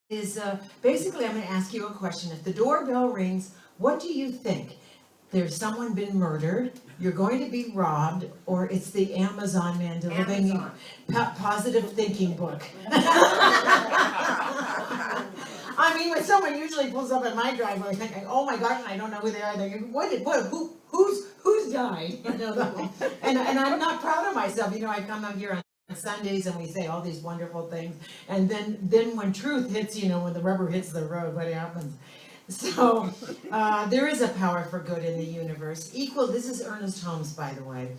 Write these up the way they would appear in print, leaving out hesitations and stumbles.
is basically I'm going to ask you a question. If the doorbell rings, what do you think? There's someone been murdered, you're going to be robbed, or it's the Amazon man delivering you positive thinking book. I mean, when someone usually pulls up in my driveway thinking, oh my gosh, I don't know who they are, thinking, who's died? And I'm not proud of myself. I come out here on Sundays and we say all these wonderful things, and then when truth hits, when the rubber hits the road, what happens? So there is a power for good in the universe. This is Ernest Holmes, by the way.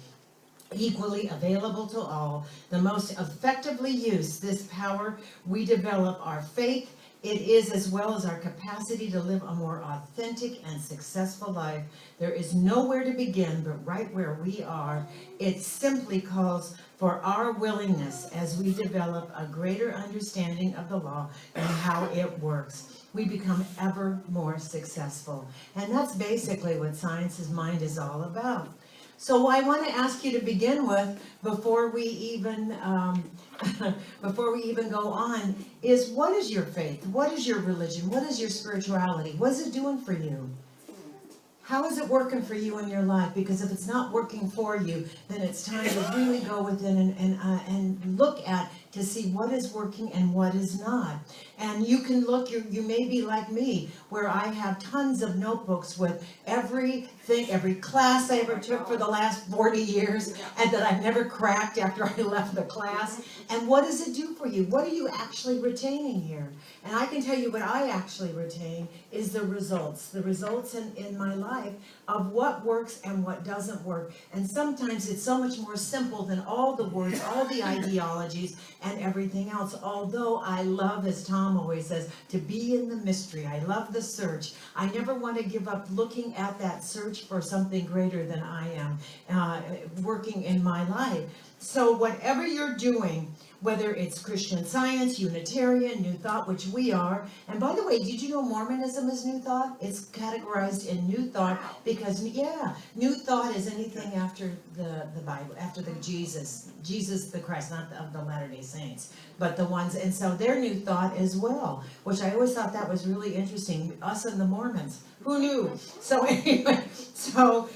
Equally available to all. The most effectively used this power, we develop our faith. It is as well as our capacity to live a more authentic and successful life. There is nowhere to begin but right where we are. It simply calls for our willingness as we develop a greater understanding of the law and how it works. We become ever more successful. And that's basically what Science's Mind is all about. So I want to ask you to begin with, before we even go on, is what is your faith? What is your religion? What is your spirituality? What is it doing for you? How is it working for you in your life? Because if it's not working for you, then it's time to really go within and look at to see what is working and what is not. And you can look, you may be like me, where I have tons of notebooks with everything, every class I ever took for the last 40 years, and that I've never cracked after I left the class. And what does it do for you? What are you actually retaining here? And I can tell you what I actually retain is the results in my life of what works and what doesn't work. And sometimes it's so much more simple than all the words, all the ideologies, and everything else. Although I love, as Tom always says, to be in the mystery. I love the search. I never want to give up looking at that search for something greater than I am working in my life. So whatever you're doing, whether it's Christian Science, Unitarian, New Thought, which we are. And by the way, did you know Mormonism is New Thought? It's categorized in New Thought because, New Thought is anything after the Bible, after the Jesus the Christ, not of the Latter-day Saints, but the ones, and so they're New Thought as well, which I always thought that was really interesting. Us and the Mormons. Who knew? So anyway, so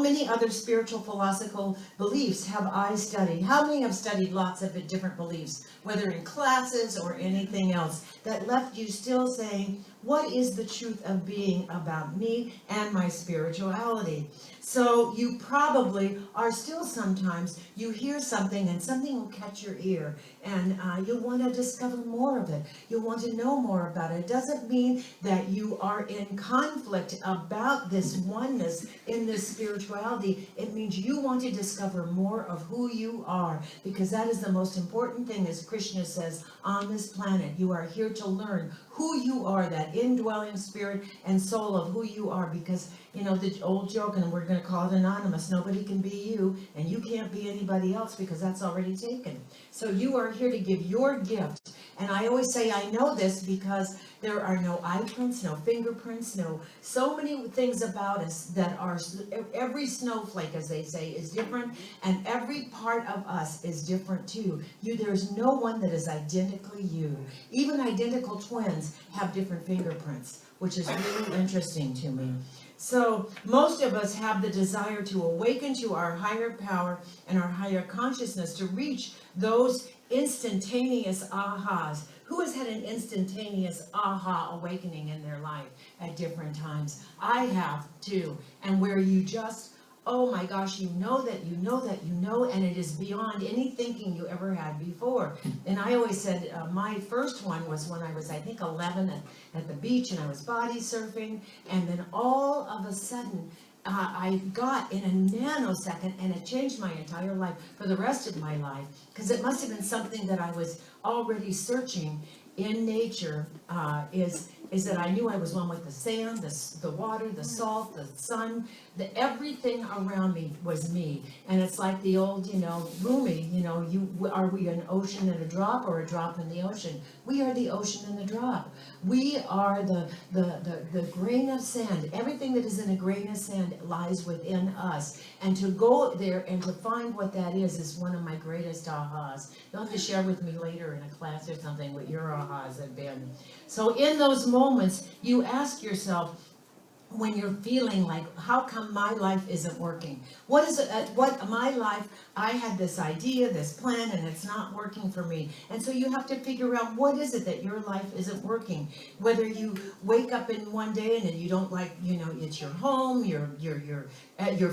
many other spiritual philosophical beliefs have I studied. How many have studied lots of different beliefs, whether in classes or anything else, that left you still saying, what is the truth of being about me and my spirituality? So you probably are still sometimes, you hear something and something will catch your ear and you want to discover more of it. You want to know more about it. It doesn't mean that you are in conflict about this oneness in this spirituality. It means you want to discover more of who you are, because that is the most important thing, as Krishna says, on this planet. You are here to learn who you are, that indwelling spirit and soul of who you are, because the old joke, and we're going to call it anonymous, nobody can be you, and you can't be anybody else because that's already taken. So you are here to give your gift. And I always say I know this because there are no eye prints, no fingerprints, so many things about us that are, every snowflake, as they say, is different, and every part of us is different too. There's no one that is identically you. Even identical twins have different fingerprints, which is really interesting to me. So most of us have the desire to awaken to our higher power and our higher consciousness, to reach those instantaneous ahas. Who has had an instantaneous aha awakening in their life at different times? I have too. And where you just, oh my gosh, you know that you know that you know, and it is beyond any thinking you ever had before. And I always said my first one was when I was, I think, 11 at the beach, and I was body surfing, and then all of a sudden I got in a nanosecond, and it changed my entire life for the rest of my life, because it must have been something that I was already searching in nature, is that I knew I was one with the sand, the water, the salt, the sun, everything around me was me. And it's like the old, Rumi, are we an ocean and a drop, or a drop in the ocean? We are the ocean and the drop. We are the grain of sand. Everything that is in a grain of sand lies within us. And to go there and to find what that is one of my greatest ahas. You'll have to share with me later in a class or something what your aha ahas have been. So in those moments, you ask yourself, when you're feeling like, how come my life isn't working? What is it, what my life, I had this idea, this plan, and it's not working for me. And so you have to figure out, what is it that your life isn't working? Whether you wake up in one day and you don't like, it's your home, your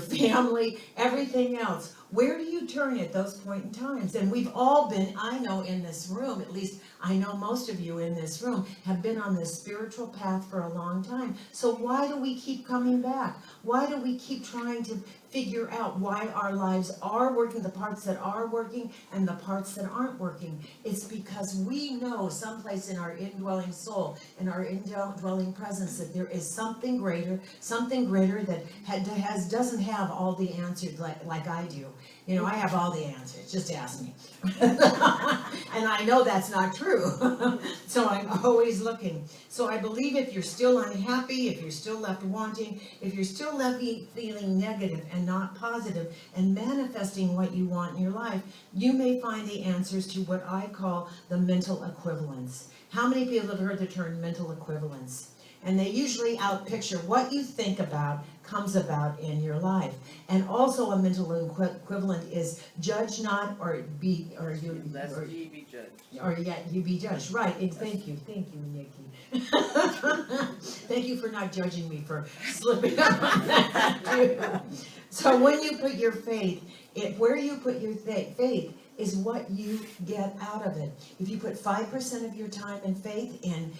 family, everything else. Where do you turn at those point in times? And we've all been, I know in this room, at least I know most of you in this room, have been on this spiritual path for a long time. So why do we keep coming back? Why do we keep trying to figure out why our lives are working, the parts that are working and the parts that aren't working? It's because we know someplace in our indwelling soul, in our indwelling presence, that there is something greater that doesn't have all the answers like I do. I have all the answers, just ask me. And I know that's not true. So I'm always looking. So I believe if you're still unhappy, if you're still left wanting, if you're still left feeling negative and not positive and manifesting what you want in your life, you may find the answers to what I call the mental equivalence. How many people have heard the term mental equivalence? And they usually outpicture what you think about comes about in your life. And also a mental equivalent is judge not, or be, or you, Lest or, ye be judged. or yet you be judged. Right. Thank you, Nikki. Thank you for not judging me for slipping up on that too. So when you put your faith, where you put your faith is what you get out of it. If you put 5% of your time in faith in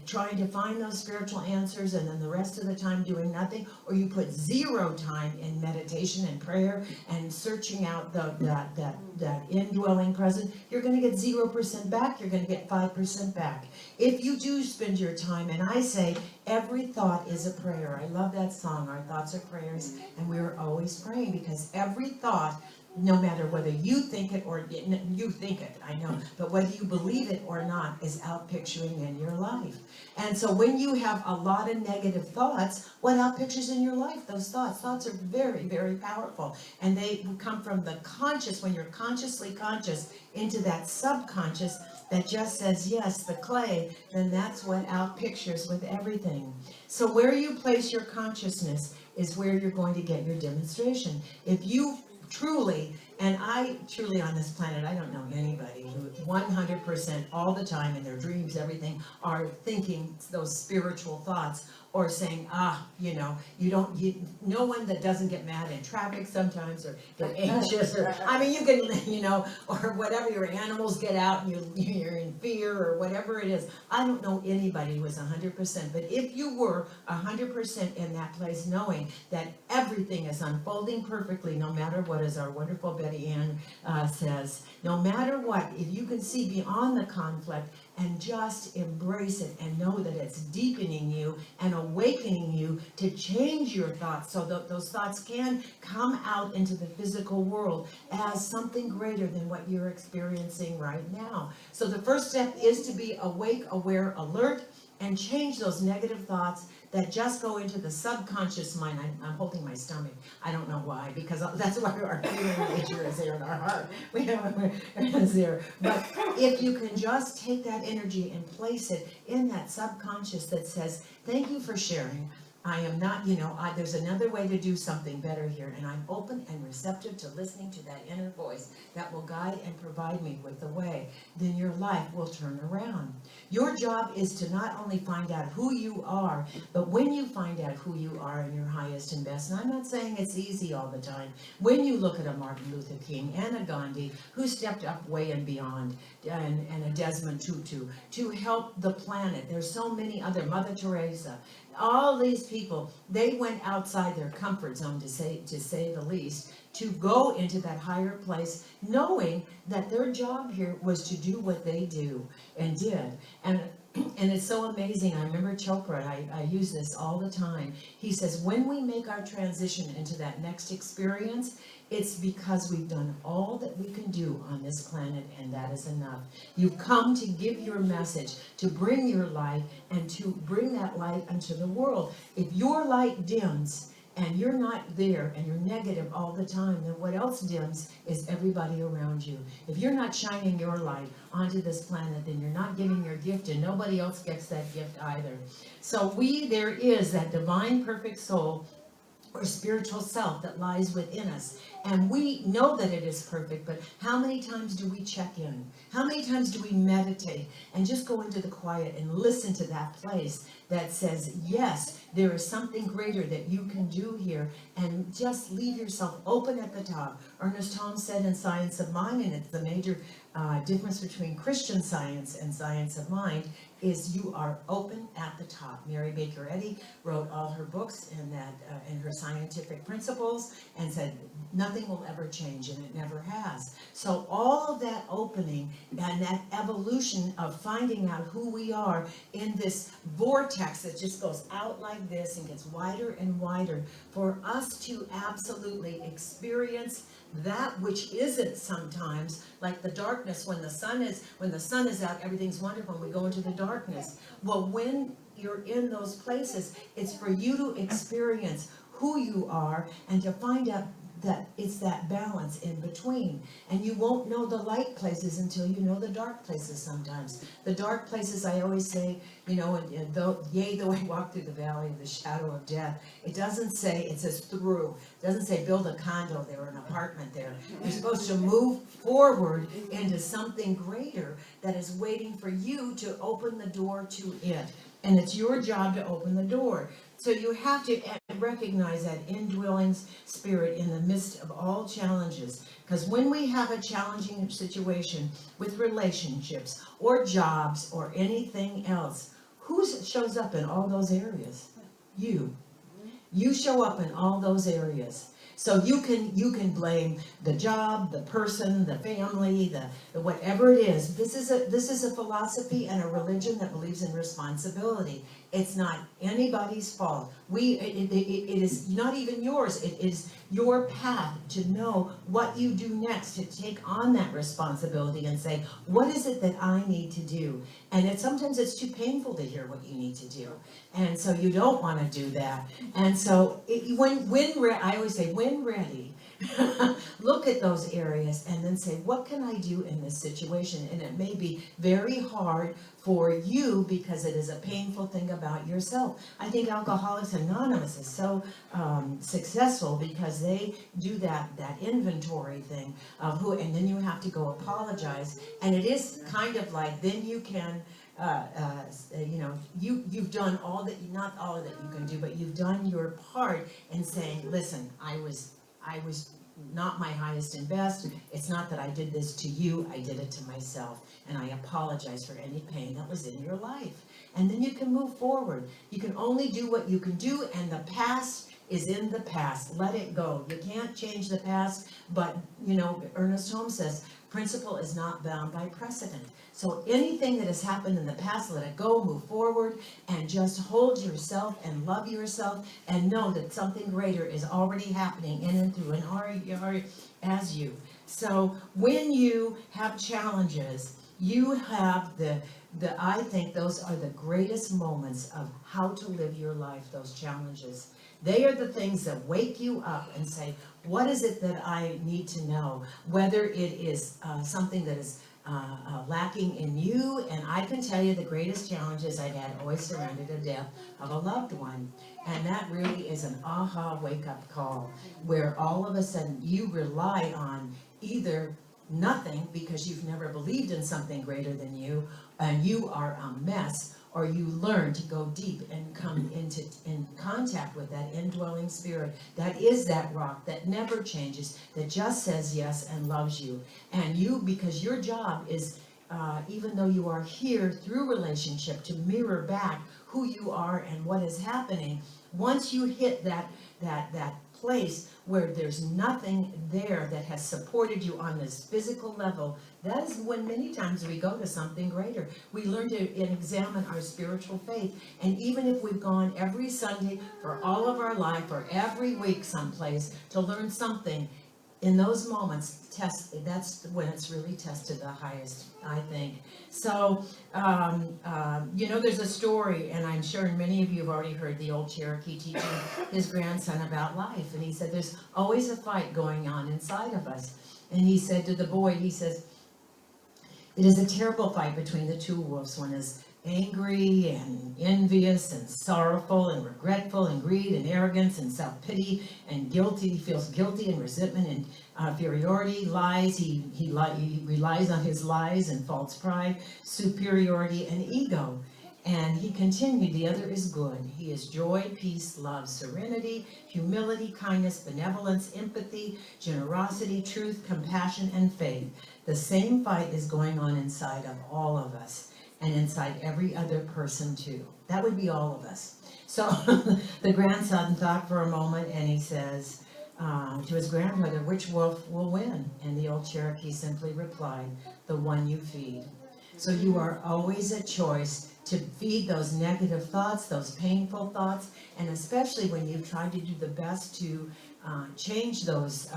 trying to find those spiritual answers, and then the rest of the time doing nothing, or you put 0 time in meditation and prayer and searching out that indwelling presence, you're going to get 0% back. You're going to get 5% back. If you do spend your time, and I say every thought is a prayer. I love that song, Our Thoughts Are Prayers, and we're always praying, because every thought, no matter whether you think it or you think it, I know, but whether you believe it or not, is outpicturing in your life. And so when you have a lot of negative thoughts, what outpictures in your life? Those thoughts are very, very powerful. And they come from the conscious, when you're consciously conscious, into that subconscious that just says, yes, the clay, then that's what outpictures with everything. So where you place your consciousness is where you're going to get your demonstration. If you truly, and I truly on this planet, I don't know anybody who 100% all the time in their dreams, everything, are thinking those spiritual thoughts, or saying, no one that doesn't get mad in traffic sometimes, or get anxious, or, I mean, you can, or whatever, your animals get out and you're in fear, or whatever it is. I don't know anybody who is 100%, but if you were 100% in that place, knowing that everything is unfolding perfectly, no matter what, as our wonderful Betty Ann says, no matter what, if you can see beyond the conflict and just embrace it and know that it's deepening you and awakening you to change your thoughts, so that those thoughts can come out into the physical world as something greater than what you're experiencing right now. So the first step is to be awake, aware, alert, and change those negative thoughts that just go into the subconscious mind. I'm holding my stomach. I don't know why, because that's why our feeling nature is there in our heart. We have it's there. But if you can just take that energy and place it in that subconscious that says, thank you for sharing. I am not, there's another way to do something better here, and I'm open and receptive to listening to that inner voice that will guide and provide me with the way. Then your life will turn around. Your job is to not only find out who you are, but when you find out who you are in your highest and best, and I'm not saying it's easy all the time, when you look at a Martin Luther King and a Gandhi who stepped up way and beyond, and a Desmond Tutu, to help the planet. There's so many other, Mother Teresa, all these people, they went outside their comfort zone, to say the least, to go into that higher place, knowing that their job here was to do what they do and did. And it's so amazing. I remember Chopra, I use this all the time. He says, when we make our transition into that next experience, it's because we've done all that we can do on this planet, and that is enough. You've come to give your message, to bring your light, and to bring that light into the world. If your light dims and you're not there and you're negative all the time, then what else dims is everybody around you. If you're not shining your light onto this planet, then you're not giving your gift, and nobody else gets that gift either. So there is that divine perfect soul or spiritual self that lies within us. And we know that it is perfect, but how many times do we check in? How many times do we meditate and just go into the quiet and listen to that place that says, yes, there is something greater that you can do here, and just leave yourself open at the top. Ernest Holmes said in Science of Mind, and it's the major difference between Christian Science and Science of Mind, is you are open at the top. Mary Baker Eddy wrote all her books in her scientific principles and said nothing will ever change, and it never has. So all of that opening and that evolution of finding out who we are in this vortex that just goes out like this and gets wider and wider, for us to absolutely experience that which isn't sometimes, like the darkness when the sun is out, everything's wonderful, and we go into the darkness. Well, when you're in those places, it's for you to experience who you are and to find out that it's that balance in between. And you won't know the light places until you know the dark places sometimes. The dark places, I always say, though I walk through the valley of the shadow of death, it doesn't say, it says through. It doesn't say build a condo there or an apartment there. You're supposed to move forward into something greater that is waiting for you to open the door to it. And it's your job to open the door. So you have to recognize that indwelling spirit in the midst of all challenges. Because when we have a challenging situation with relationships or jobs or anything else, who shows up in all those areas? You. You show up in all those areas. So you can blame the job, the person, the family, the whatever it is. This is a philosophy and a religion that believes in responsibility. It's not anybody's fault. It is not even yours. It is your path to know what you do next, to take on that responsibility and say, what is it that I need to do? And sometimes it's too painful to hear what you need to do. And so you don't want to do that. And so I always say, when ready, look at those areas and then say, what can I do in this situation? And it may be very hard for you because it is a painful thing about yourself. I think Alcoholics Anonymous is so successful because they do that inventory thing of who, and then you have to go apologize. And it is kind of like, then you can you've done all that, not all that you can do, but you've done your part in saying, listen, I was not my highest and best. It's not that I did this to you, I did it to myself. And I apologize for any pain that was in your life. And then you can move forward. You can only do what you can do, and the past is in the past. Let it go. You can't change the past, but Ernest Holmes says, principle is not bound by precedent. So anything that has happened in the past, let it go, move forward, and just hold yourself and love yourself and know that something greater is already happening in and through and are as you. So when you have challenges, you have I think those are the greatest moments of how to live your life, those challenges. They are the things that wake you up and say, what is it that I need to know? Whether it is something that is lacking in you, and I can tell you the greatest challenges I've had always surrounded a death of a loved one. And that really is an aha wake-up call, where all of a sudden you rely on either nothing because you've never believed in something greater than you, and you are a mess, or you learn to go deep and come in contact with that indwelling spirit that is that rock that never changes, that just says yes and loves you. And you, because your job is, even though you are here through relationship, to mirror back who you are and what is happening, once you hit that place where there's nothing there that has supported you on this physical level, that is when many times we go to something greater. We learn to examine our spiritual faith, and even if we've gone every Sunday for all of our life or every week someplace to learn something, in those moments, that's when it's really tested the highest, I think. So, there's a story, and I'm sure many of you have already heard the old Cherokee teaching his grandson about life. And he said, there's always a fight going on inside of us. And he said to the boy, he says, it is a terrible fight between the two wolves. One is angry and envious and sorrowful and regretful and greed and arrogance and self-pity and guilty. He feels guilty and resentment and inferiority, lies. He relies on his lies and false pride, superiority and ego. And he continued, the other is good. He is joy, peace, love, serenity, humility, kindness, benevolence, empathy, generosity, truth, compassion, and faith. The same fight is going on inside of all of us and inside every other person too. That would be all of us. So the grandson thought for a moment, and he says to his grandmother, which wolf will win? And the old Cherokee simply replied, the one you feed. So you are always a choice to feed those negative thoughts, those painful thoughts, and especially when you've tried to do the best to change those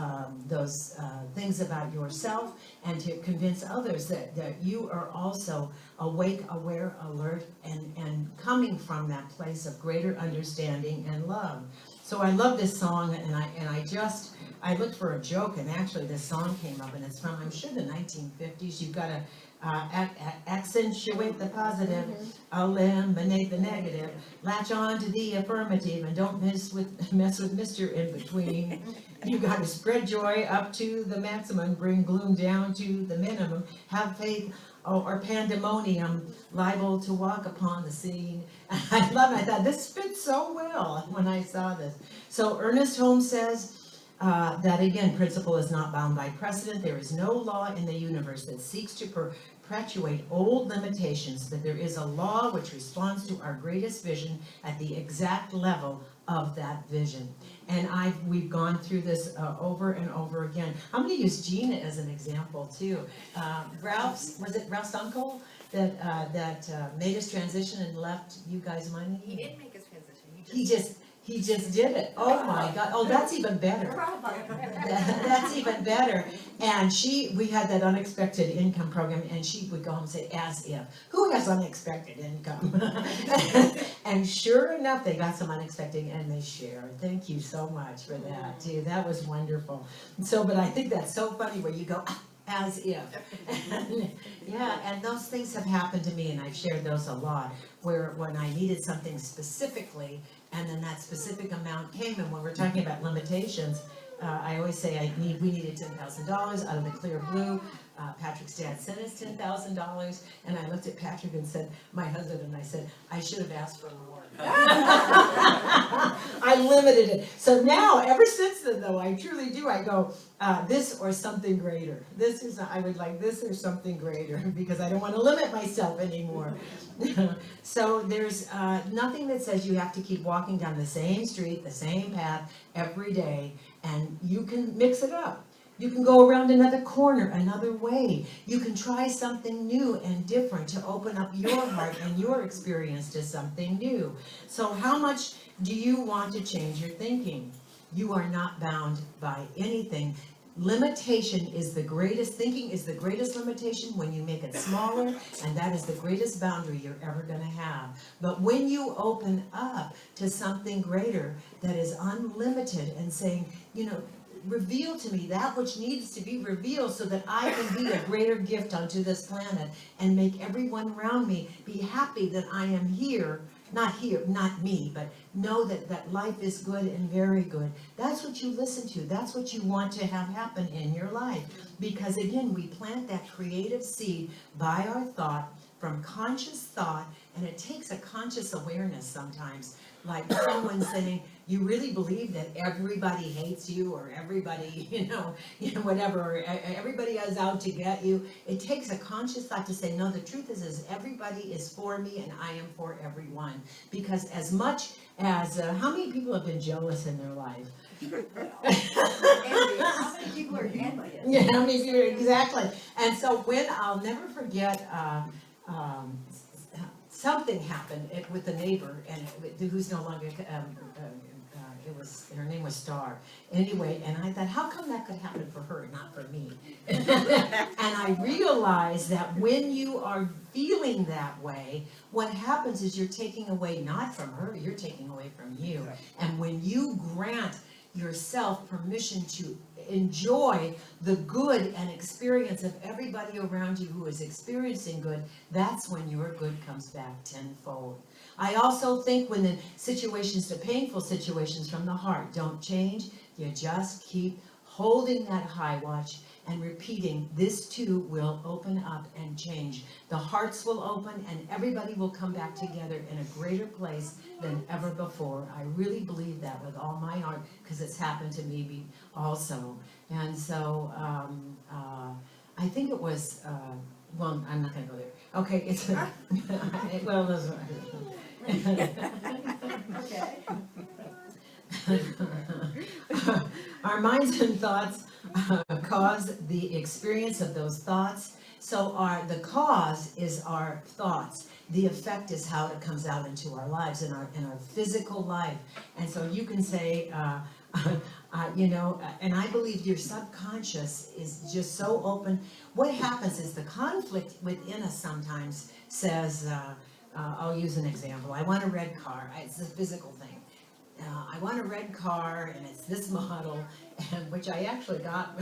things about yourself and to convince others that you are also awake, aware, alert, and coming from that place of greater understanding and love. So I love this song, and I looked for a joke, and actually this song came up, and it's from, I'm sure, the 1950s. You've got to accentuate the positive, eliminate the negative, latch on to the affirmative, and don't mess with Mr. In between. You got to spread joy up to the maximum, bring gloom down to the minimum, have faith or pandemonium, liable to walk upon the scene. I love it. I thought this fits so well when I saw this. So Ernest Holmes says, that again, principle is not bound by precedent. There is no law in the universe that seeks to perpetuate old limitations, but there is a law which responds to our greatest vision at the exact level of that vision. And we've gone through this over and over again. I'm going to use Gina as an example too. Ralph's uncle that made his transition and left you guys money? He didn't make his transition. He just did it. Oh my God. Oh, that's even better. That's even better. And we had that unexpected income program, and she would go home and say, as if. Who has unexpected income? And sure enough, they got some unexpected, and they shared. Thank you so much for that, too. That was wonderful. But I think that's so funny where you go, as if. Yeah, and those things have happened to me, and I've shared those a lot, where when I needed something specifically, and then that specific amount came, and when we're talking about limitations, I always say we needed $10,000 out of the clear blue. Patrick's dad sent us $10,000, and I looked at Patrick and said, my husband, and I said, I should have asked for more. I limited it. So now, ever since then, though, I truly do. I go, this or something greater. I would like this or something greater, because I don't want to limit myself anymore. So there's nothing that says you have to keep walking down the same street, the same path every day, and you can mix it up. You can go around another corner, another way. You can try something new and different to open up your heart and your experience to something new. So how much do you want to change your thinking? You are not bound by anything. Limitation is the greatest, thinking is the greatest limitation when you make it smaller, and that is the greatest boundary you're ever going to have. But when you open up to something greater that is unlimited and saying, reveal to me that which needs to be revealed so that I can be a greater gift unto this planet and make everyone around me be happy that I am here, not me, but know that life is good and very good. That's what you listen to. That's what you want to have happen in your life. Because again, we plant that creative seed by our thought, from conscious thought, and it takes a conscious awareness sometimes. Like someone saying, you really believe that everybody hates you, or everybody, whatever, or everybody is out to get you. It takes a conscious thought to say, no, the truth is everybody is for me and I am for everyone. Because as much as, how many people have been jealous in their life? How many people are envious? Yeah, how many people, exactly. And so I'll never forget, something happened with the neighbor, and who's no longer her name was Star. Anyway, and I thought, how come that could happen for her and not for me? And I realized that when you are feeling that way, what happens is you're taking away not from her, you're taking away from you. And when you grant yourself permission to enjoy the good and experience of everybody around you who is experiencing good, that's when your good comes back tenfold. I also think when the situations, the painful situations from the heart don't change, you just keep holding that high watch and repeating, this too will open up and change. The hearts will open and everybody will come back together in a greater place than ever before. I really believe that with all my heart because it's happened to me also. And so I think it was, well, I'm not going to go there. Okay, it's, well, those Okay. Our minds and thoughts cause the experience of those thoughts. So the cause is our thoughts. The effect is how it comes out into our lives, in our physical life. And so you can say, you know, and I believe your subconscious is just so open. What happens is the conflict within us sometimes says, I'll use an example. I want a red car. It's a physical thing. I want a red car, and it's this model, and which I actually got.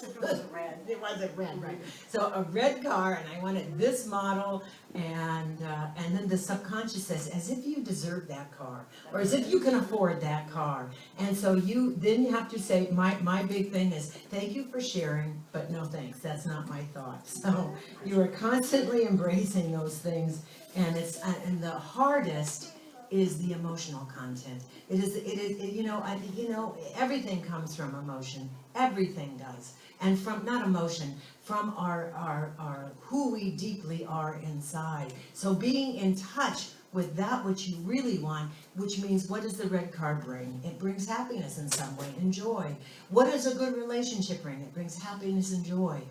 It wasn't red. It wasn't red, right? So a red car, and I wanted this model, and then the subconscious says, as if you deserve that car, or as if you can afford that car. And so you have to say, my big thing is, thank you for sharing, but no thanks. That's not my thought. So you are constantly embracing those things, and and the hardest is the emotional content. It is, you know, everything comes from emotion. Everything does. And from, not emotion, from our who we deeply are inside. So being in touch with that which you really want, which means what does the red car bring? It brings happiness in some way and joy. What does a good relationship bring? It brings happiness and joy.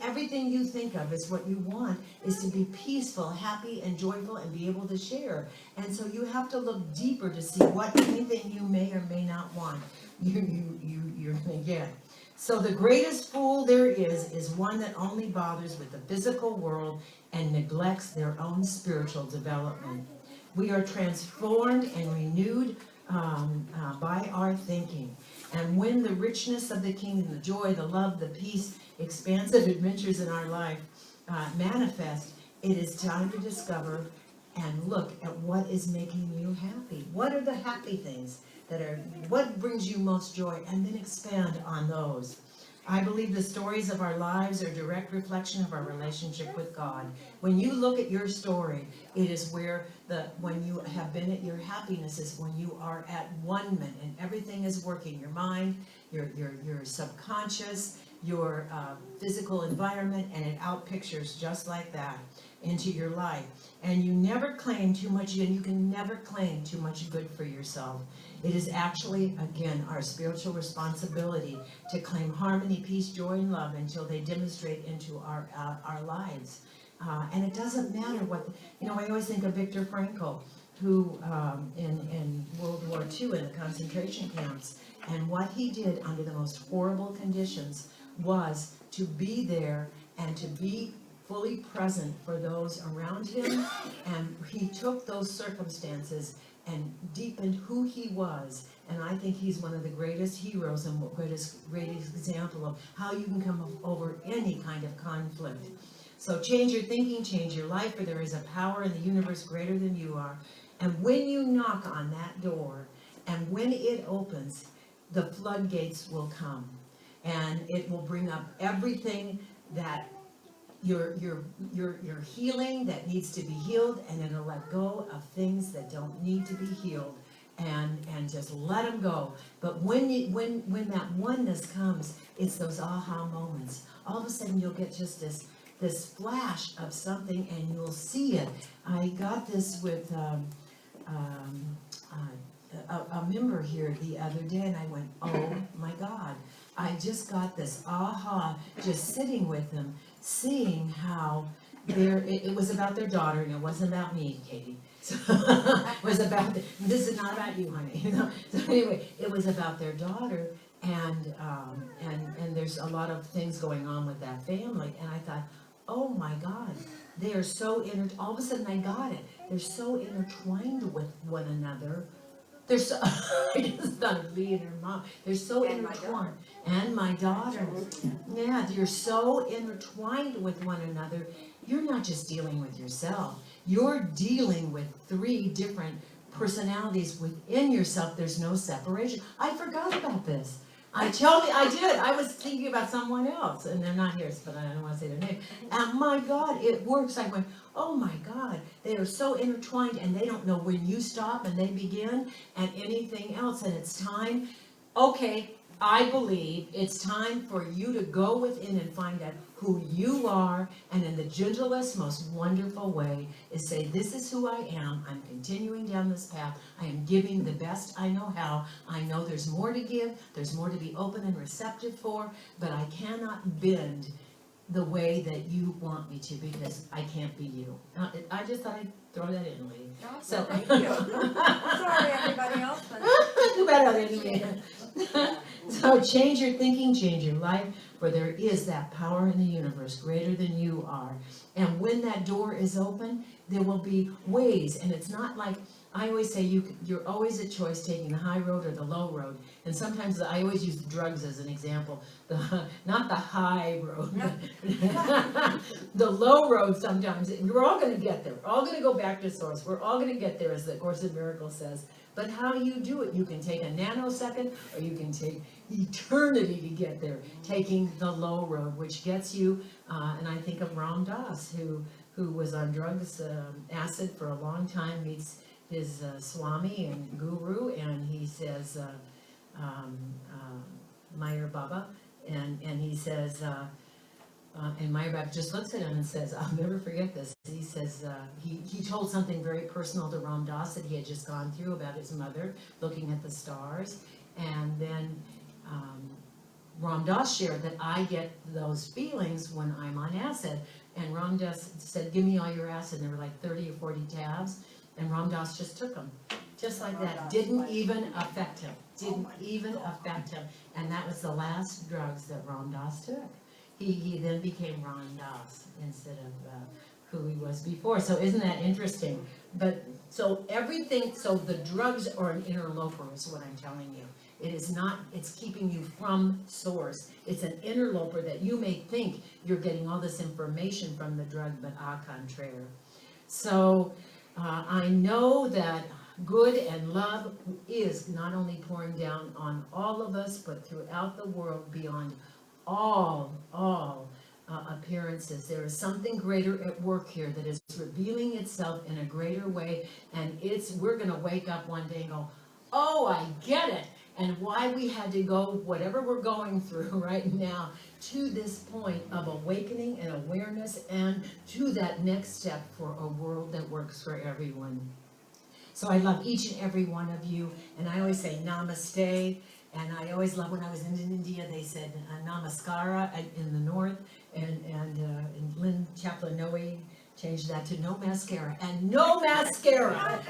Everything you think of is what you want is to be peaceful, happy, and joyful and be able to share. And so you have to look deeper to see what anything you may or may not want you're going to get. So the greatest fool there is one that only bothers with the physical world and neglects their own spiritual development. We are transformed and renewed by our thinking. And when the richness of the kingdom, the joy, the love, the peace, expansive adventures in our life manifest, it is time to discover and look at what is making you happy. What are the happy things what brings you most joy, and then expand on those. I believe the stories of our lives are a direct reflection of our relationship with God. When you look at your story, it is where when you have been at your happiness is when you are at one minute and everything is working. Your mind, your subconscious, your physical environment, and it outpictures just like that into your life. And you never claim too much, and you can never claim too much good for yourself. It is actually, again, our spiritual responsibility to claim harmony, peace, joy, and love until they demonstrate into our lives. And it doesn't matter what, you know, I always think of Viktor Frankl, who in World War II in the concentration camps, and what he did under the most horrible conditions was to be there and to be fully present for those around him, and he took those circumstances and deepened who he was. And I think he's one of the greatest heroes and greatest example of how you can come over any kind of conflict. So change your thinking, change your life, for there is a power in the universe greater than you are. And when you knock on that door, and when it opens, the floodgates will come. And it will bring up everything that your healing that needs to be healed, and it'll let go of things that don't need to be healed, and just let them go. But when that oneness comes, it's those aha moments. All of a sudden you'll get just this flash of something, and you'll see it. I got this with a member here the other day, and I went, oh my God, I just got this aha just sitting with them, seeing how it was about their daughter, and it wasn't about me, Katie. So, it was about, this is not about you, honey, you know? So anyway, it was about their daughter, and there's a lot of things going on with that family, and I thought, oh my God, they are so all of a sudden I got it. They're so intertwined with one another. They're so, I just thought of me and her mom. They're so And my intertwined. And my daughter. Yeah, you're so intertwined with one another. You're not just dealing with yourself. You're dealing with 3 different personalities within yourself. There's no separation. I forgot about this. I did. I was thinking about someone else, and they're not here, but I don't want to say their name. And my God, it works. I went, oh my God, they are so intertwined, and they don't know when you stop and they begin, and anything else. And it's time. Okay, I believe it's time for you to go within and find out who you are, and in the gentlest, most wonderful way is say, this is who I am. I'm continuing down this path. I am giving the best I know how. I know there's more to give. There's more to be open and receptive for, but I cannot bend the way that you want me to, because I can't be you. I just thought I'd throw that in, Lee. So, So thank you. Sorry, everybody else, but. too bad I didn't mean it. So change your thinking, change your life, for there is that power in the universe greater than you are. And when that door is open, there will be ways, and it's not like, I always say you're always a choice taking the high road or the low road. And sometimes I always use the drugs as an example. Not the high road. The low road sometimes. We're all going to get there. We're all going to go back to source. We're all going to get there, as the Course in Miracles says. But how you do it, you can take a nanosecond, or you can take eternity to get there, taking the low road, which gets you, and I think of Ram Dass, who was on drugs, acid for a long time, meets his Swami and Guru, and he says, Meyer Baba, and he says, and Meyer Baba just looks at him and says, I'll never forget this. He says, he told something very personal to Ram Dass that he had just gone through about his mother looking at the stars, and then Ram Dass shared that I get those feelings when I'm on acid, and Ram Dass said, give me all your acid, and there were like 30 or 40 tabs, and Ram Dass just took them, just like that, didn't even affect him, and that was the last drugs that Ram Dass took. He then became Ram Dass instead of who he was before. So isn't that interesting? But so everything, so the drugs are an interloper is what I'm telling you. It is not, it's keeping you from source. It's an interloper that you may think you're getting all this information from the drug, but au contraire. So I know that good and love is not only pouring down on all of us, but throughout the world beyond all appearances. There is something greater at work here that is revealing itself in a greater way, and we're going to wake up one day and go, oh, I get it, and why we had to go, whatever we're going through right now, to this point of awakening and awareness, and to that next step for a world that works for everyone. So I love each and every one of you, and I always say namaste. And I always love when I was in India, they said namaskara in the north, and Lynn Chaplin Noe changed that to no mascara, and no mascara.